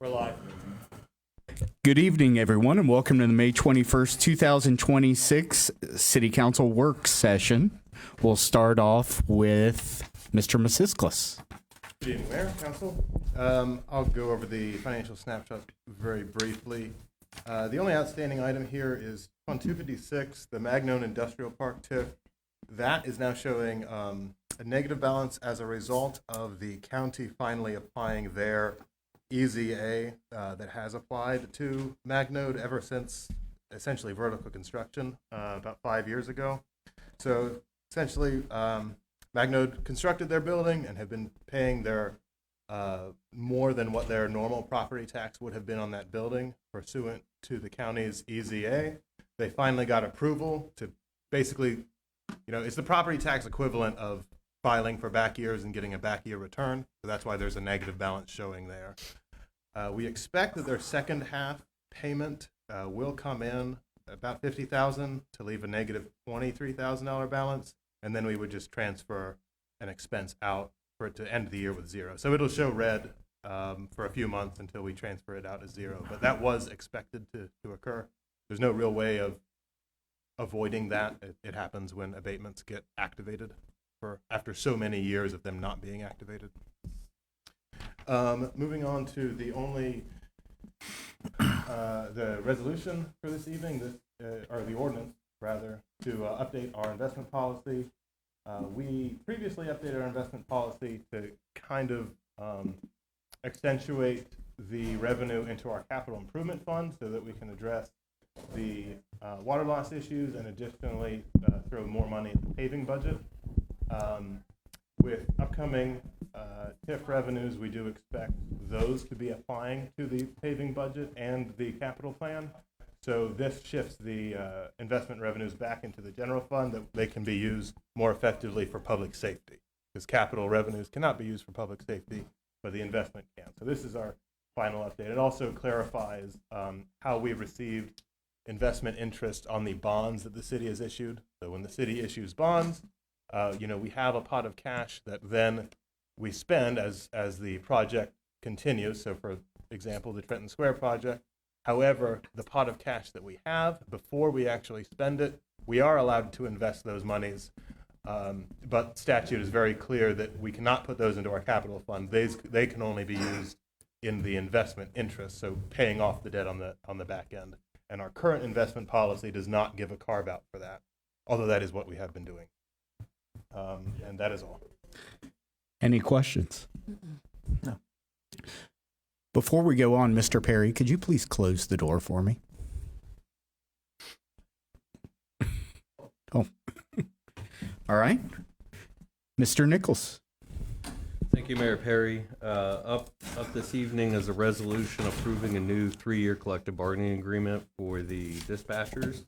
We're live. Good evening, everyone, and welcome to the May 21st, 2026 City Council Work Session. We'll start off with Mr. Masisklis. Good evening, Mayor, Council. I'll go over the financial snapshot very briefly. The only outstanding item here is Fund 256, the Magnone Industrial Park TIF. That is now showing a negative balance as a result of the county finally applying their EZA that has applied to Magnode ever since essentially vertical construction about 5 years ago. So essentially, Magnode constructed their building and have been paying their more than what their normal property tax would have been on that building pursuant to the county's EZA. They finally got approval to basically, it's the property tax equivalent of filing for back years and getting a back year return. So that's why there's a negative balance showing there. We expect that their second half payment will come in about $50,000 to leave a negative $23,000 balance. And then we would just transfer an expense out for it to end the year with zero. So it'll show red for a few months until we transfer it out as zero. But that was expected to occur. There's no real way of avoiding that. It happens when abatements get activated after so many years of them not being activated. Moving on to the resolution for this evening, or the ordinance rather, to update our investment policy. We previously updated our investment policy to kind of accentuate the revenue into our capital improvement fund so that we can address the water loss issues and additionally throw more money at the paving budget. With upcoming TIF revenues, we do expect those to be applying to the paving budget and the capital plan. So this shifts the investment revenues back into the general fund that they can be used more effectively for public safety, because capital revenues cannot be used for public safety, but the investment can. So this is our final update. It also clarifies how we received investment interest on the bonds that the city has issued. So when the city issues bonds, we have a pot of cash that then we spend as the project continues. So for example, the Trenton Square project. However, the pot of cash that we have, before we actually spend it, we are allowed to invest those monies. But statute is very clear that we cannot put those into our capital fund. They can only be used in the investment interest, so paying off the debt on the back end. And our current investment policy does not give a carve out for that, although that is what we have been doing. And that is all. Any questions? No. Before we go on, Mr. Perry, could you please close the door for me? Oh. All right. Mr. Nichols. Thank you, Mayor Perry. Up this evening is a resolution approving a new 3-year collective bargaining agreement for the dispatchers.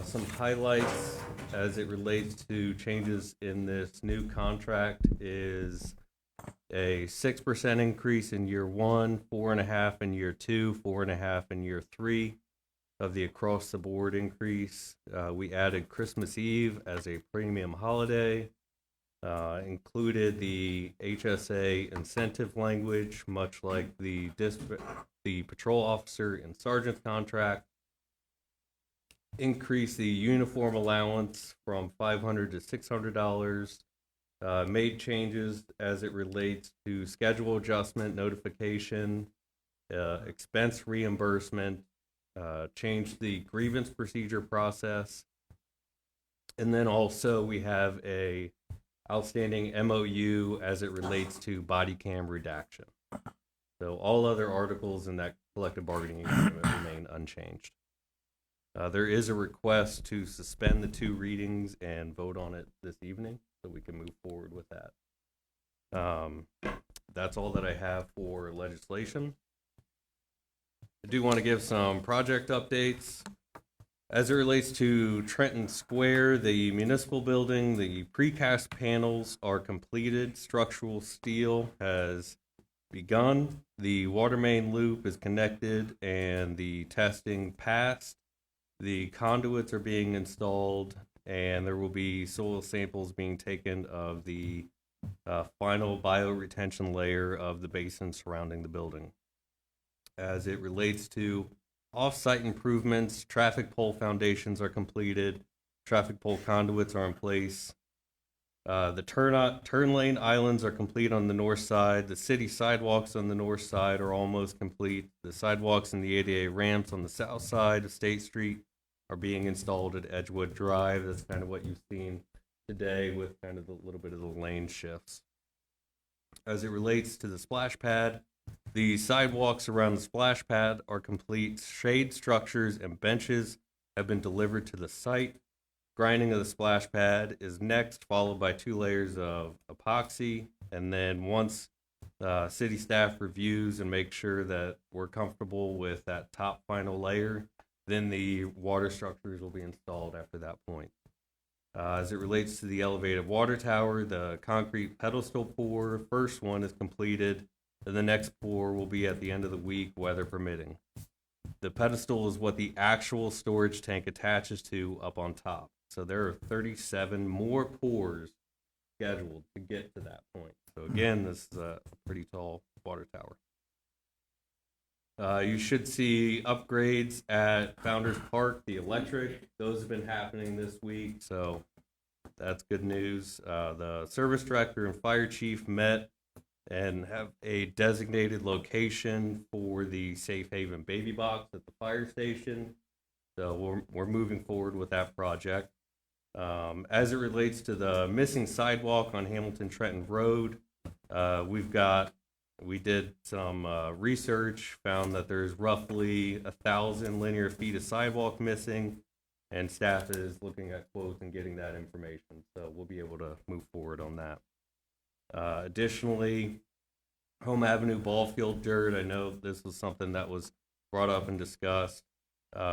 Some highlights as it relates to changes in this new contract is a 6% increase in year 1, 4.5% in year 2, 4.5% in year 3 of the across the board increase. We added Christmas Eve as a premium holiday, included the HSA incentive language, much like the patrol officer and sergeant's contract. Increase the uniform allowance from $500 to $600. Made changes as it relates to schedule adjustment, notification, expense reimbursement, changed the grievance procedure process. And then also we have a outstanding MOU as it relates to body cam redaction. So all other articles in that collective bargaining agreement remain unchanged. There is a request to suspend the 2 readings and vote on it this evening so we can move forward with that. That's all that I have for legislation. I do want to give some project updates. As it relates to Trenton Square, the municipal building, the precast panels are completed. Structural steel has begun. The water main loop is connected and the testing passed. The conduits are being installed, and there will be soil samples being taken of the final bioretention layer of the basin surrounding the building. As it relates to off-site improvements, traffic pole foundations are completed, traffic pole conduits are in place. The turn lane islands are complete on the north side. The city sidewalks on the north side are almost complete. The sidewalks and the ADA ramps on the south side of State Street are being installed at Edgewood Drive. That's kind of what you've seen today with kind of a little bit of the lane shifts. As it relates to the splash pad, the sidewalks around the splash pad are complete. Shade structures and benches have been delivered to the site. Grinding of the splash pad is next, followed by 2 layers of epoxy. And then once city staff reviews and make sure that we're comfortable with that top final layer, then the water structures will be installed after that point. As it relates to the elevated water tower, the concrete pedestal pour, first one is completed, and the next pour will be at the end of the week, weather permitting. The pedestal is what the actual storage tank attaches to up on top. So there are 37 more pours scheduled to get to that point. So again, this is a pretty tall water tower. You should see upgrades at Founders Park, the electric. Those have been happening this week, so that's good news. The service director and fire chief met and have a designated location for the Safe Haven baby box at the fire station. So we're moving forward with that project. As it relates to the missing sidewalk on Hamilton Trenton Road, we did some research, found that there's roughly 1,000 linear feet of sidewalk missing, and staff is looking at quotes and getting that information. So we'll be able to move forward on that. Additionally, Home Avenue ball field dirt, I know this was something that was brought up and discussed.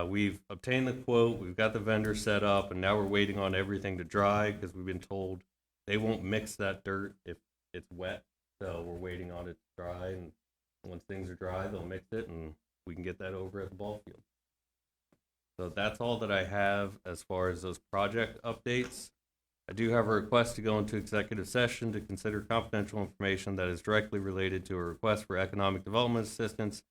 We've obtained the quote, we've got the vendor set up, and now we're waiting on everything to dry because we've been told they won't mix that dirt if it's wet. So we're waiting on it to dry, and once things are dry, they'll mix it, and we can get that over at the ball field. So that's all that I have as far as those project updates. I do have a request to go into executive session to consider confidential information that is directly related to a request for economic development assistance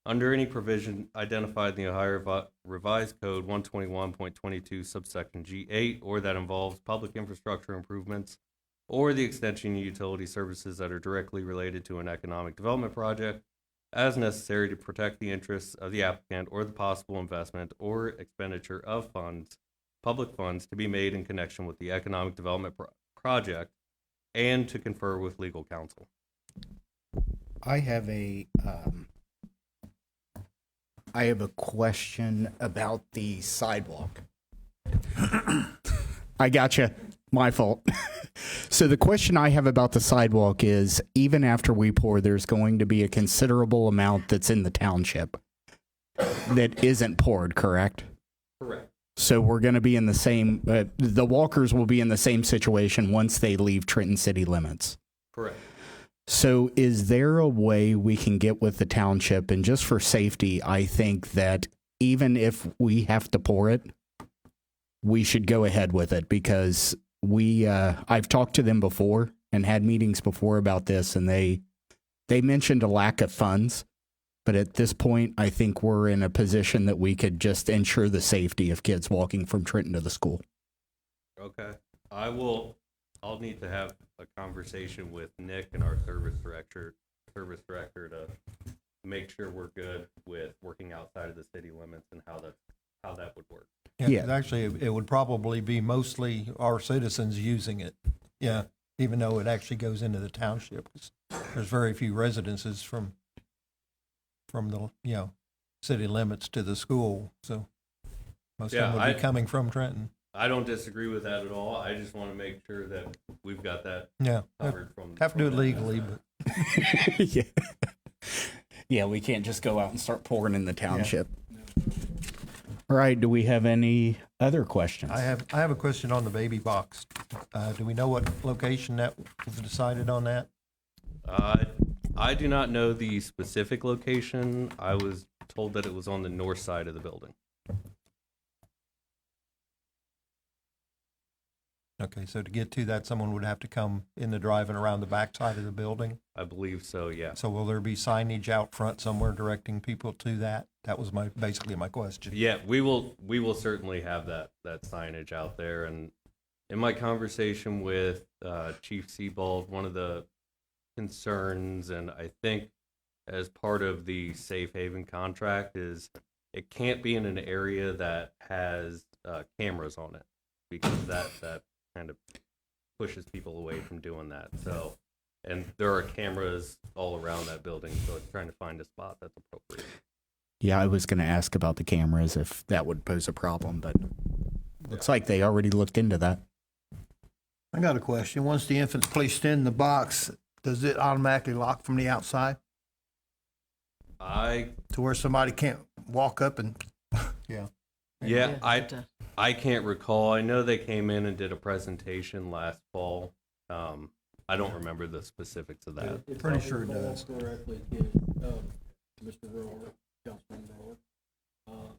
under any provision identified in the Ohio Revised Code 121.22 subsection G8, or that involves public infrastructure improvements or the extension of utility services that are directly related to an economic development project, as necessary to protect the interests of the applicant or the possible investment or expenditure of funds, public funds, to be made in connection with the economic development project, and to confer with legal counsel. I have a question about the sidewalk. I gotcha. My fault. So the question I have about the sidewalk is, even after we pour, there's going to be a considerable amount that's in the township that isn't poured, correct? Correct. So we're going to be in the same, the walkers will be in the same situation once they leave Trenton city limits. Correct. So is there a way we can get with the township? And just for safety, I think that even if we have to pour it, we should go ahead with it, because I've talked to them before and had meetings before about this, and they mentioned a lack of funds. But at this point, I think we're in a position that we could just ensure the safety of kids walking from Trenton to the school. Okay. I'll need to have a conversation with Nick and our service director to make sure we're good with working outside of the city limits and how that would work. Yeah. 'Cause actually, it would probably be mostly our citizens using it. Yeah, even though it actually goes into the township. There's very few residences from the city limits to the school, so most of them would be coming from Trenton. I don't disagree with that at all. I just want to make sure that we've got that Yeah, covered from. have to do it from that legally, side. but Yeah, we can't just go out and start pouring in the township. All right, do we have any other questions? I have a question on the baby box. Do we know what location that was decided on that? I do not know the specific location. I was told that it was on the north side of the building. Okay, so to get to that, someone would have to come in the drive and around the backside of the building? I believe so, yeah. So will there be signage out front somewhere directing people to that? That was basically my question. Yeah, we will certainly have that signage out there. And in my conversation with Chief Sebald, one of the concerns, and I think as part of the Safe Haven contract, is it can't be in an area that has cameras on it, because that kind of pushes people away from doing that. So, and there are cameras all around that building, so it's trying to find a spot that's appropriate. Yeah, I was going to ask about the cameras if that would pose a problem, but looks like they already looked into that. I got a question. Once the infant's placed in the box, does it automatically lock from the outside I to where somebody can't walk up and? Yeah, I can't recall. I know they came in and did a presentation last fall. I don't remember the specifics of that. If Pretty I sure it recall does. correctly, Mr. Rohr, Councilman Rohr,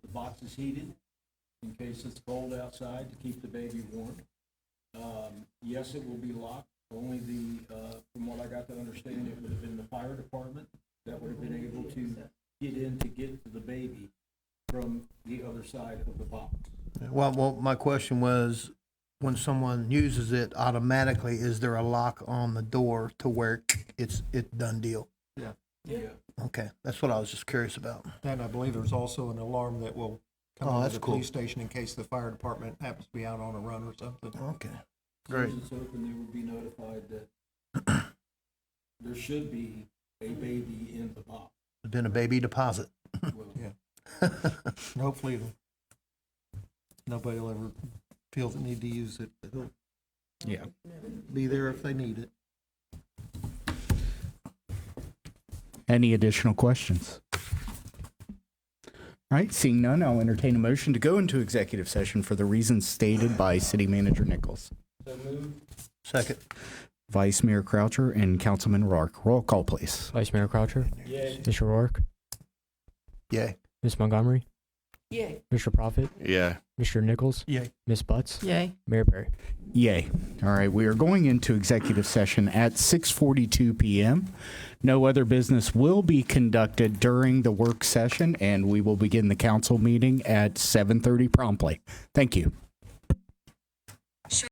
the box is heated in case it's cold outside to keep the baby warm. Yes, it will be locked. Only from what I got to understand, it would have been the fire department that would have been able to get to the baby from the other side of the box. Well, my question was, when someone uses it automatically, is there a lock on the door to where it's done deal? Yeah. Okay, that's what I was just curious about. And I believe there's also an alarm that will come Oh, into that's the cool. police station in case the fire department happens to be out on a run or something. Okay, As great. soon as it's open, they will be notified that there should be a baby in the box. There's been a baby deposit. Well, Yeah. And hopefully nobody will ever feel the need to use it. It'll Yeah. be there if they need it. Any additional questions? All right, seeing none, I'll entertain a motion to go into executive session for the reasons stated by City Manager Nichols. Second. Vice Mayor Croucher and Councilman Rourke. Roll call, please. Vice Mayor Croucher, Yay. Mr. Rourke, Yay. Ms. Montgomery, Yay. Mr. Prophet, Yeah. Mr. Nichols, Yay. Ms. Butts, Yay. Mayor Perry. Yay. All right, we are going into executive session at 6:42 p.m. No other business will be conducted during the work session, and we will begin the council meeting at 7:30 promptly. Thank you.